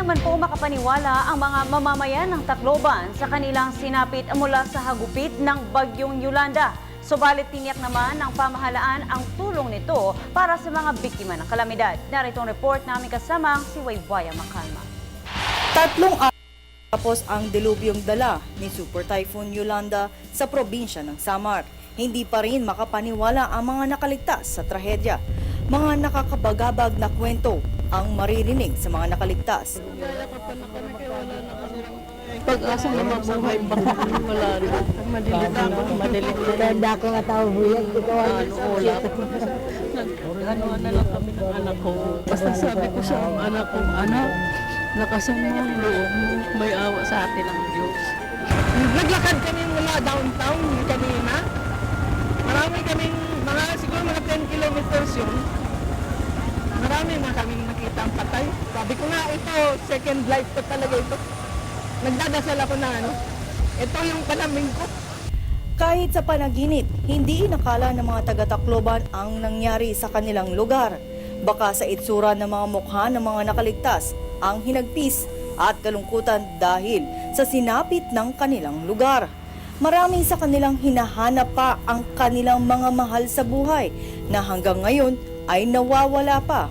man po makapaniwala ang mga mamamayan ng Tacloban sa kanilang sinapit mula sa hagupit ng Bagyong Yolanda. Subalit tiniyak naman ng pamahalaan ang tulong nito para sa mga biktima ng kalamidad. Narito ang report namin kasamang si Waywaya Makalma. 3 araw tapos ang dilubyong dala ni Super Typhoon Yolanda sa probinsya ng Samar. Hindi pa rin makapaniwala ang mga nakaligtas sa trahedya. Mga nakakabagabag na kwento ang maririnig sa mga nakaligtas. Yayakapan na kami kaya wala na kasi pag-asa na mabuhay pa. Wala na. Madilit na. Madilit na. Tanda ko nga tao buyan. Ulap. Ano-ano na lang kami ng anak ko. Basta sabi ko sa anak ko, anak, lakasan mo ang loob mo. May awa sa atin ang Diyos. Naglakad kami mula downtown kanina. Marami kaming, siguro mga 10 kilometers yun. Marami na kaming nakita ang patay. Sabi ko nga, ito, second life ko talaga ito. Nagdadasal ako na ito yung panaming ko. Kahit sa panaginip, hindi inakala ng mga taga-Tacloban ang nangyari sa kanilang lugar. Baka sa itsura ng mga mukha ng mga nakaligtas ang hinagpis at kalungkutan dahil sa sinapit ng kanilang lugar. Marami sa kanilang hinahanap pa ang kanilang mga mahal sa buhay na hanggang ngayon ay nawawala pa.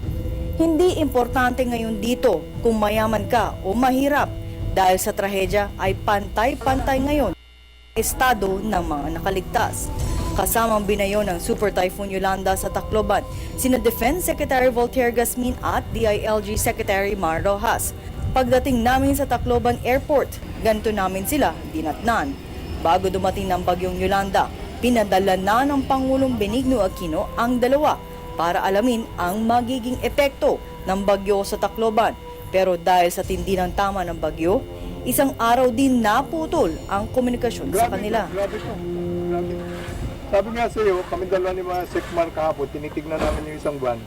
Hindi importante ngayon dito kung mayaman ka o mahirap dahil sa trahedya ay pantay-pantay ngayon ang estado ng mga nakaligtas. Kasamang binayo ng Super Typhoon Yolanda sa Tacloban, sina Defense Secretary Voltaire Gasmin at DILG Secretary Mar Rojas. Pagdating namin sa Tacloban Airport, ganito namin sila dinatnan. Bago dumating ng Bagyong Yolanda, pinadala na ng Pangulong Benigno Aquino ang dalawa para alamin ang magiging epekto ng bagyo sa Tacloban. Pero dahil sa tindi ng tama ng bagyo, isang araw din naputol ang komunikasyon sa kanila. Grabe po. Grabe. Sabi nga sa iyo, kami dalawa ni mga Sekmar kahapon, tinitignan namin yung isang van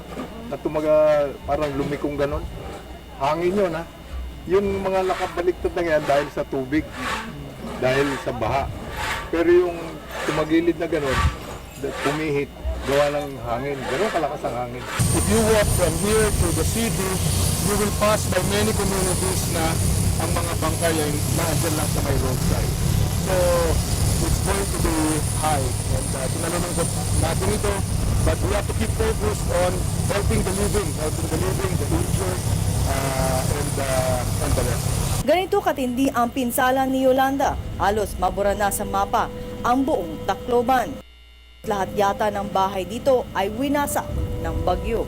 na tumaga parang lumikong ganon. Hangin yun ha. Yung mga nakabaliktad na yan dahil sa tubig, dahil sa baha. Pero yung tumagilid na ganon, pumihit, gawa ng hangin. Ganon kalakas ang hangin. If you walk from here to the city, you will pass by many communities na ang mga bangkay ay naandyan lang sa may roadside. So, it's going to be high. And tinanong natin ito, but we have to keep focused on helping the living, the injured, and the rest. Ganito katindi ang pinsala ni Yolanda. Halos mabura na sa mapa ang buong Tacloban. Lahat yata ng bahay dito ay winasak ng bagyo.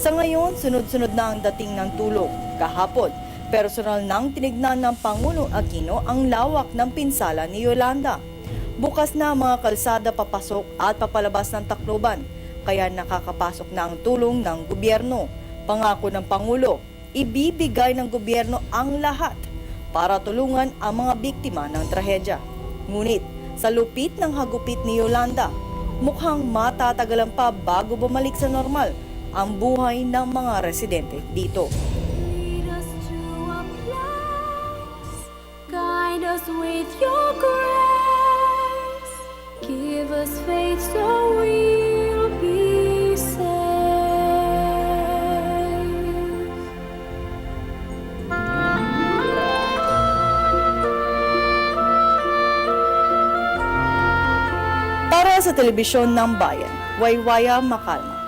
Sa ngayon, sunod-sunod na ang dating ng tulong. Kahapon, personal nang tinignan ng Pangulong Aquino ang lawak ng pinsala ni Yolanda. Bukas na ang mga kalsada papasok at papalabas ng Tacloban, kaya nakakapasok na ang tulong ng gobyerno. Pangako ng Pangulo, ibibigay ng gobyerno ang lahat para tulungan ang mga biktima ng trahedya. Ngunit sa lupit ng hagupit ni Yolanda, mukhang matatagalan pa bago bumalik sa normal ang buhay ng mga residente dito. Lead us to a place, guide us with your grace, give us faith so we'll be safe. Para sa Telebisyon ng Bayan, Waywaya Makalma.